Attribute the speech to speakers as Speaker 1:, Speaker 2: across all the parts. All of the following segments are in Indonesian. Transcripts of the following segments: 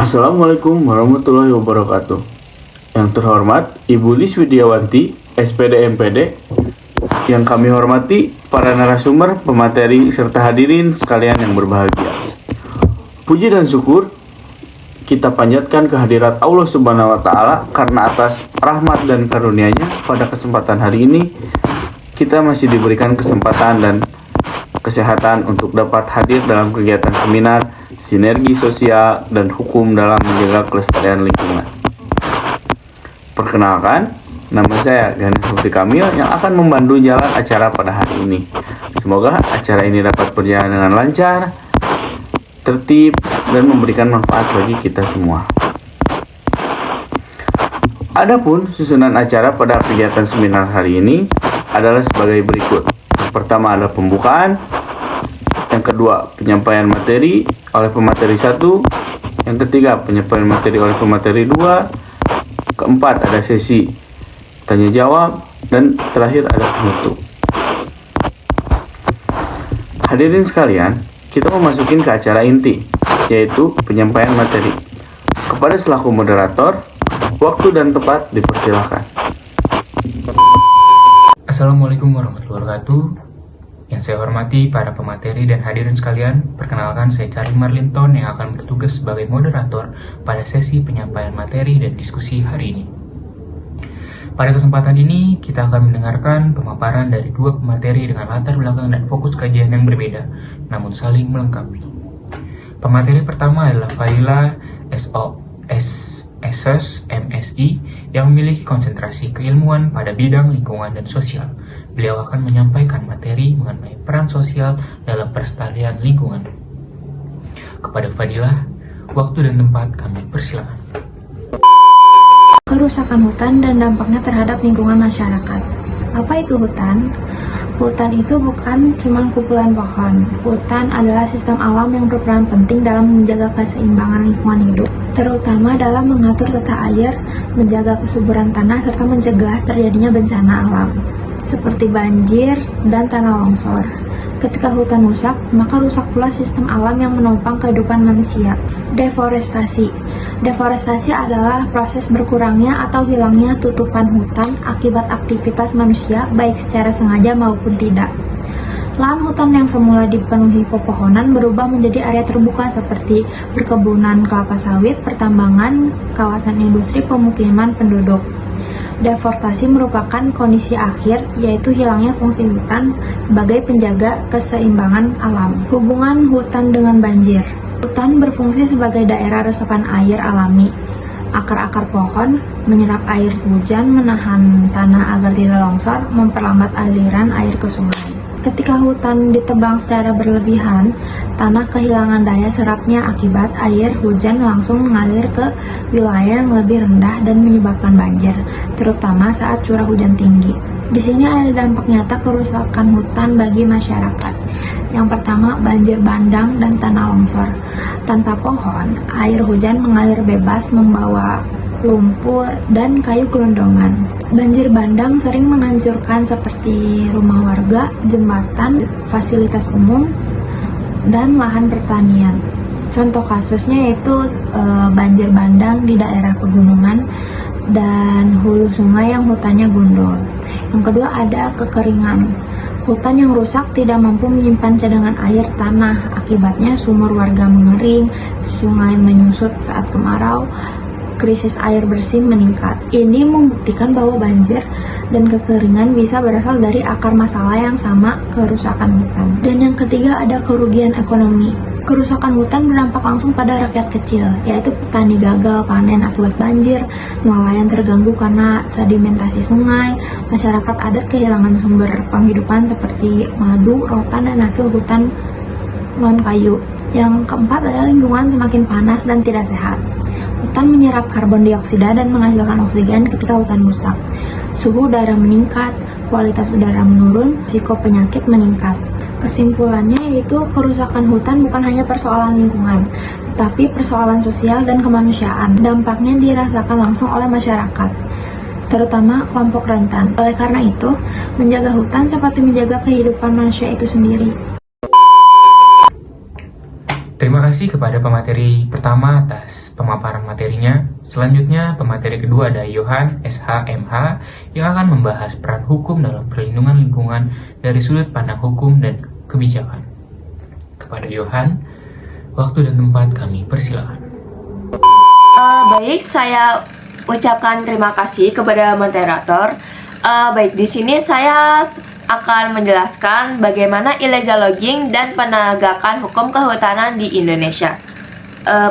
Speaker 1: Assalamualaikum warahmatullahi wabarakatuh. Yang terhormat Ibu Lis Widiawanti, SPD MPD. Yang kami hormati para narasumber, pemateri, serta hadirin sekalian yang berbahagia. Puji dan syukur kita panjatkan kehadirat Allah Subhanahu wa Ta'ala karena atas rahmat dan karunia-Nya pada kesempatan hari ini kita masih diberikan kesempatan dan kesehatan untuk dapat hadir dalam kegiatan seminar Sinergi Sosial dan Hukum dalam Menjaga Kelestarian Lingkungan. Perkenalkan, nama saya Ganesh Mufti Kamil yang akan memandu jalan acara pada hari ini. Semoga acara ini dapat berjalan dengan lancar, tertib, dan memberikan manfaat bagi kita semua. Adapun susunan acara pada kegiatan seminar hari ini adalah sebagai berikut. Yang pertama adalah pembukaan, yang kedua penyampaian materi oleh pemateri 1, yang ketiga penyampaian materi oleh pemateri 2, keempat ada sesi tanya jawab, dan terakhir ada penutup. Hadirin sekalian, kita memasuki ke acara inti, yaitu penyampaian materi. Kepada selaku moderator, waktu dan tempat dipersilakan.
Speaker 2: Assalamualaikum warahmatullahi wabarakatuh. Yang saya hormati para pemateri dan hadirin sekalian, perkenalkan saya Charlie Marlinton yang akan bertugas sebagai moderator pada sesi penyampaian materi dan diskusi hari ini. Pada kesempatan ini, kita akan mendengarkan pemaparan dari dua pemateri dengan latar belakang dan fokus kajian yang berbeda, namun saling melengkapi. Pemateri pertama adalah Fadila SOS MSI yang memiliki konsentrasi keilmuan pada bidang lingkungan dan sosial. Beliau akan menyampaikan materi mengenai peran sosial dalam pelestarian lingkungan. Kepada Fadilah, waktu dan tempat kami persilakan.
Speaker 3: Kerusakan hutan dan dampaknya terhadap lingkungan masyarakat. Apa itu hutan? Hutan itu bukan cuma kumpulan pohon. Hutan adalah sistem alam yang berperan penting dalam menjaga keseimbangan lingkungan hidup, terutama dalam mengatur tata air, menjaga kesuburan tanah, serta mencegah terjadinya bencana alam, seperti banjir dan tanah longsor. Ketika hutan rusak, maka rusak pula sistem alam yang menopang kehidupan manusia. Deforestasi adalah proses berkurangnya atau hilangnya tutupan hutan akibat aktivitas manusia, baik secara sengaja maupun tidak. Lahan hutan yang semula dipenuhi pepohonan berubah menjadi area terbuka seperti perkebunan kelapa sawit, pertambangan, kawasan industri, pemukiman penduduk. Deforestasi merupakan kondisi akhir, yaitu hilangnya fungsi hutan sebagai penjaga keseimbangan alam. Hubungan hutan dengan banjir. Hutan berfungsi sebagai daerah resapan air alami. Akar-akar pohon menyerap air hujan, menahan tanah agar tidak longsor, memperlambat aliran air ke sungai. Ketika hutan ditebang secara berlebihan, tanah kehilangan daya serapnya akibat air hujan langsung mengalir ke wilayah yang lebih rendah dan menyebabkan banjir, terutama saat curah hujan tinggi. Di sini ada dampak nyata kerusakan hutan bagi masyarakat. Yang pertama, banjir bandang dan tanah longsor. Tanpa pohon, air hujan mengalir bebas membawa lumpur dan kayu gelondongan. Banjir bandang sering menghancurkan seperti rumah warga, jembatan, fasilitas umum, dan lahan pertanian. Contoh kasusnya yaitu banjir bandang di daerah pegunungan dan hulu sungai yang hutannya gundul. Yang kedua ada kekeringan. Hutan yang rusak tidak mampu menyimpan cadangan air tanah, akibatnya sumur warga mengering, sungai menyusut saat kemarau, krisis air bersih meningkat. Ini membuktikan bahwa banjir dan kekeringan bisa berasal dari akar masalah yang sama, kerusakan hutan. Dan yang ketiga ada kerugian ekonomi. Kerusakan hutan berdampak langsung pada rakyat kecil, yaitu petani gagal panen akibat banjir, nelayan terganggu karena sedimentasi sungai, masyarakat adat kehilangan sumber penghidupan seperti madu, rotan, dan hasil hutan lahan kayu. Yang keempat adalah lingkungan semakin panas dan tidak sehat. Hutan menyerap karbon dioksida dan menghasilkan oksigen ketika hutan rusak. Suhu udara meningkat, kualitas udara menurun, risiko penyakit meningkat. Kesimpulannya yaitu kerusakan hutan bukan hanya persoalan lingkungan, tapi persoalan sosial dan kemanusiaan. Dampaknya dirasakan langsung oleh masyarakat, terutama kelompok rentan. Oleh karena itu, menjaga hutan seperti menjaga kehidupan manusia itu sendiri.
Speaker 2: Terima kasih kasih kepada pemateri pertama atas pemaparan materinya. Selanjutnya, pemateri kedua ada Yohan SH.MH yang akan membahas peran hukum dalam perlindungan lingkungan dari sudut pandang hukum dan kebijakan. Kepada Yohan, waktu dan tempat kami persilakan.
Speaker 4: Baik, saya ucapkan terima kasih kepada moderator. Baik, di sini saya akan menjelaskan bagaimana illegal logging dan penegakan hukum kehutanan di Indonesia.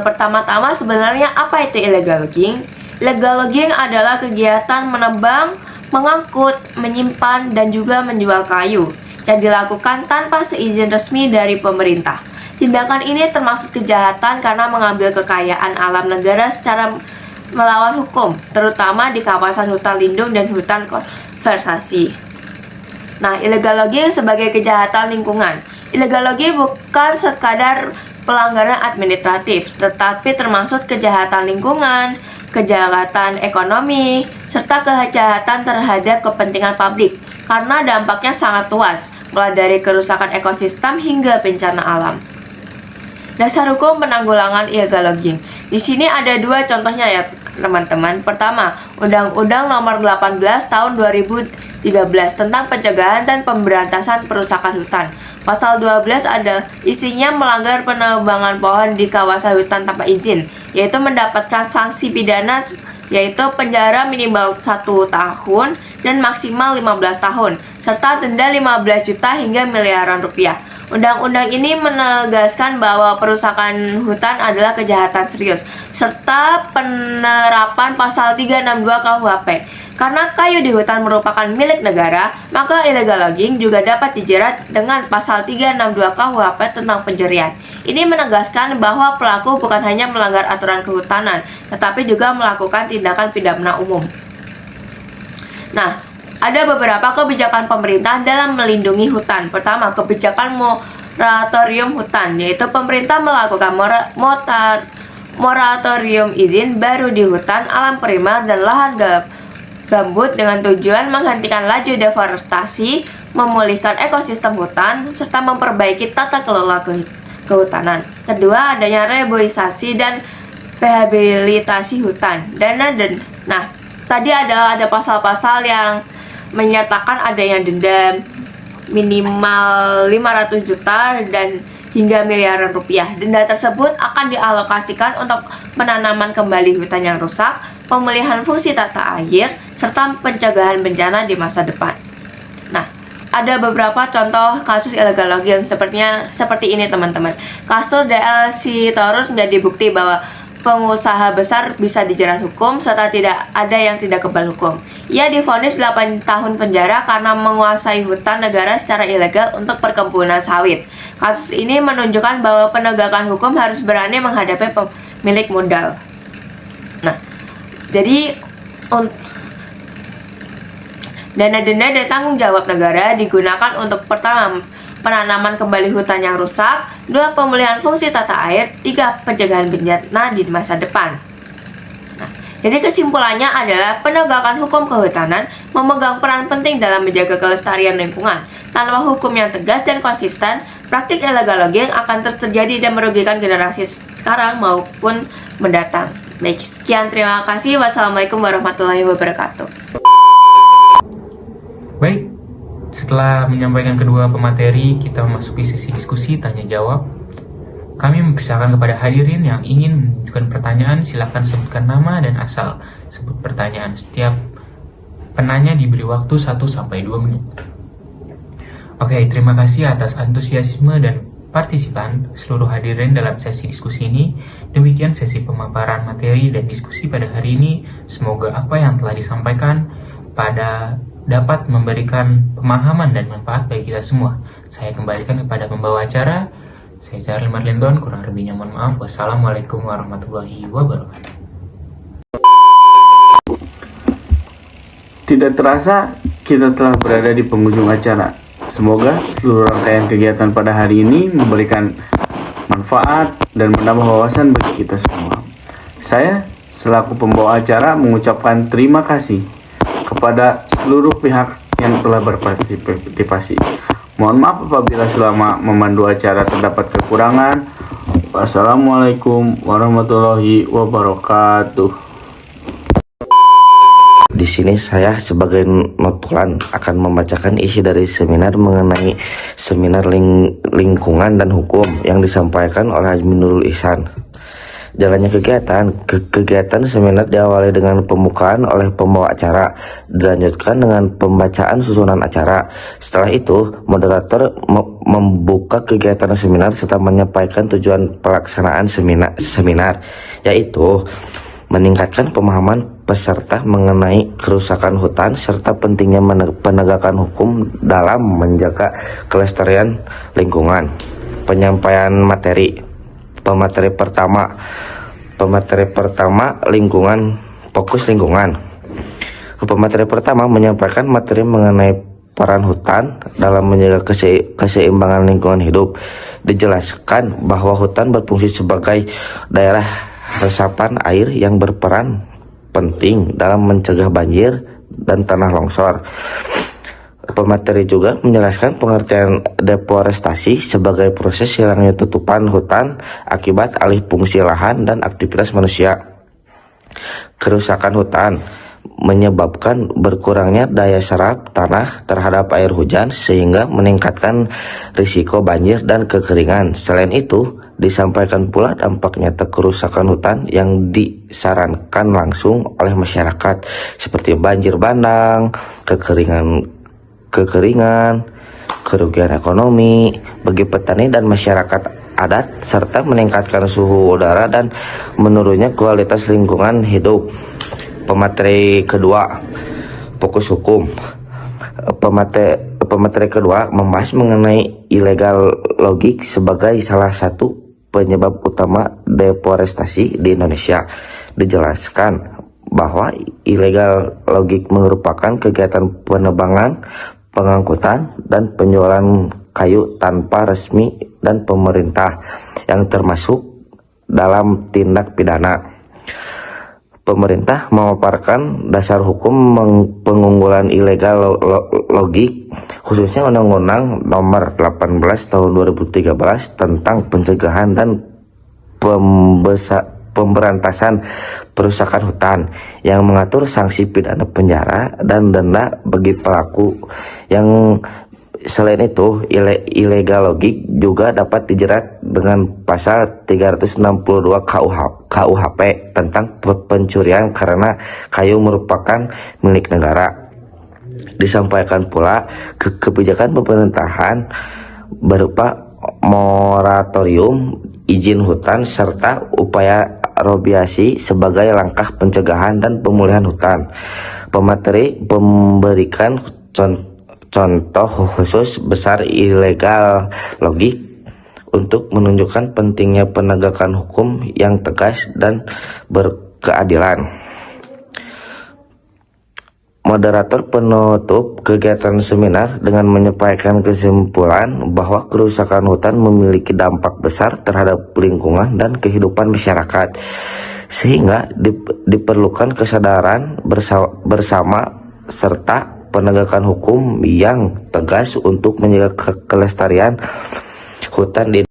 Speaker 4: Pertama-tama sebenarnya apa itu illegal logging? Illegal logging adalah kegiatan menebang, mengangkut, menyimpan, dan juga menjual kayu yang dilakukan tanpa seizin resmi dari pemerintah. Tindakan ini termasuk kejahatan karena mengambil kekayaan alam negara secara melawan hukum, terutama di kawasan hutan lindung dan hutan konservasi. Nah, illegal logging sebagai kejahatan lingkungan. Illegal logging bukan sekadar pelanggaran administratif, tetapi termasuk kejahatan lingkungan, kejahatan ekonomi, serta kejahatan terhadap kepentingan publik karena dampaknya sangat luas, mulai dari kerusakan ekosistem hingga bencana alam. Dasar hukum penanggulangan illegal logging. Di sini ada dua contohnya ya, teman-teman. Pertama, Undang-Undang Nomor 18 Tahun 2013 tentang pencegahan dan pemberantasan perusakan hutan. Pasal 12 adalah isinya melanggar penebangan pohon di kawasan hutan tanpa izin, yaitu mendapatkan sanksi pidana yaitu penjara minimal 1 tahun dan maksimal 15 tahun, serta denda 15 juta hingga miliaran rupiah. Undang-undang ini menegaskan bahwa perusakan hutan adalah kejahatan serius, serta penerapan pasal 362 KUHP. Karena kayu di hutan merupakan milik negara, maka illegal logging juga dapat dijerat dengan pasal 362 KUHP tentang pencurian. Ini menegaskan bahwa pelaku bukan hanya melanggar aturan kehutanan, tetapi juga melakukan tindakan pidana umum. Nah, ada beberapa kebijakan pemerintah dalam melindungi hutan. Pertama, kebijakan moratorium hutan, yaitu pemerintah melakukan moratorium izin baru di hutan, alam primer, dan lahan gambut dengan tujuan menghentikan laju deforestasi, memulihkan ekosistem hutan, serta memperbaiki tata kelola kehutanan. Kedua, adanya reboisasi dan rehabilitasi hutan. Nah, tadi ada pasal-pasal yang menyatakan adanya denda minimal 500 juta dan hingga miliaran rupiah. Denda tersebut akan dialokasikan untuk penanaman kembali hutan yang rusak, pemulihan fungsi tata air, serta pencegahan bencana di masa depan. Nah, ada beberapa contoh kasus illegal logging seperti ini, teman-teman. Kasus DL Sitorus menjadi bukti bahwa pengusaha besar bisa dijerat hukum serta tidak ada yang tidak kebal hukum. Ia divonis 8 tahun penjara karena menguasai hutan negara secara ilegal untuk perkebunan sawit. Kasus ini menunjukkan bahwa penegakan hukum harus berani menghadapi pemilik modal. Nah, jadi dana-denda dan tanggung jawab negara digunakan untuk pertama, penanaman kembali hutan yang rusak, 2. pemulihan fungsi tata air, 3. pencegahan bencana di masa depan. Nah, jadi kesimpulannya adalah penegakan hukum kehutanan memegang peran penting dalam menjaga kelestarian lingkungan. Tanpa hukum yang tegas dan konsisten, praktik illegal logging akan terus terjadi dan merugikan generasi sekarang maupun mendatang. Baik, sekian, terima kasih. Wassalamualaikum warahmatullahi wabarakatuh.
Speaker 2: Baik, setelah menyampaikan kedua pemateri, kita memasuki sesi diskusi tanya jawab. Kami mempersilakan kepada hadirin yang ingin menunjukkan pertanyaan, silakan sebutkan nama dan asal. Sebut pertanyaan. Setiap penanya diberi waktu 1-2 menit. Oke, terima kasih atas antusiasme dan partisipan seluruh hadirin dalam sesi diskusi ini. Demikian sesi pemaparan materi dan diskusi pada hari ini. Semoga apa yang telah disampaikan dapat memberikan pemahaman dan manfaat bagi kita semua. Saya kembalikan kepada pembawa acara. Saya Charlie Marlindon, kurang lebihnya mohon maaf. Wassalamualaikum warahmatullahi wabarakatuh.
Speaker 1: Tidak terasa kita telah berada di penghujung acara. Semoga seluruh rangkaian kegiatan pada hari ini memberikan manfaat dan menambah wawasan bagi kita semua. Saya selaku pembawa acara mengucapkan terima kasih kepada seluruh pihak yang telah berpartisipasi. Mohon maaf apabila selama memandu acara terdapat kekurangan. Wassalamualaikum warahmatullahi wabarakatuh.
Speaker 5: Di sini saya sebagai notulen akan membacakan isi dari seminar mengenai seminar lingkungan dan hukum yang disampaikan oleh Haji Nurul Ihsan. Jalannya kegiatan seminar diawali dengan pembukaan oleh pembawa acara, dilanjutkan dengan pembacaan susunan acara. Setelah itu, moderator membuka kegiatan seminar serta menyampaikan tujuan pelaksanaan seminar, yaitu meningkatkan pemahaman peserta mengenai kerusakan hutan serta pentingnya penegakan hukum dalam menjaga kelestarian lingkungan. Penyampaian materi. Pemateri pertama lingkungan, fokus lingkungan. Pemateri pertama menyampaikan materi mengenai peran hutan dalam menjaga keseimbangan lingkungan hidup. Dijelaskan bahwa hutan berfungsi sebagai daerah resapan air yang berperan penting dalam mencegah banjir dan tanah longsor. Pemateri juga menjelaskan pengertian deforestasi sebagai proses hilangnya tutupan hutan akibat alih fungsi lahan dan aktivitas manusia. Kerusakan hutan menyebabkan berkurangnya daya serap tanah terhadap air hujan sehingga meningkatkan risiko banjir dan kekeringan. Selain itu, disampaikan pula dampak nyata kerusakan hutan yang disarankan langsung oleh masyarakat seperti banjir bandang, kekeringan, kerugian ekonomi bagi petani dan masyarakat adat, serta meningkatkan suhu udara dan menurunnya kualitas lingkungan hidup. Pemateri kedua, fokus hukum. Pemateri kedua membahas mengenai illegal logging sebagai salah satu penyebab utama deforestasi di Indonesia. Dijelaskan bahwa illegal logging merupakan kegiatan penebangan, pengangkutan, dan penjualan kayu tanpa resmi dan pemerintah yang termasuk dalam tindak pidana. Pemerintah memaparkan dasar hukum pengunggulan ilegal logging, khususnya Undang-Undang Nomor 18 Tahun 2013 tentang pencegahan dan pemberantasan perusakan hutan yang mengatur sanksi pidana penjara dan denda bagi pelaku. Yang selain itu, illegal logging juga dapat dijerat dengan pasal 362 KUHP tentang pencurian karena kayu merupakan milik negara. Disampaikan pula kebijakan pemerintahan berupa moratorium izin hutan serta upaya remediasi sebagai langkah pencegahan dan pemulihan hutan. Pemateri memberikan contoh khusus besar illegal logging untuk menunjukkan pentingnya penegakan hukum yang tegas dan berkeadilan. Moderator penutup kegiatan seminar dengan menyampaikan kesimpulan bahwa kerusakan hutan memiliki dampak besar terhadap lingkungan dan kehidupan masyarakat, sehingga diperlukan kesadaran bersama serta penegakan hukum yang tegas untuk menjaga kelestarian hutan di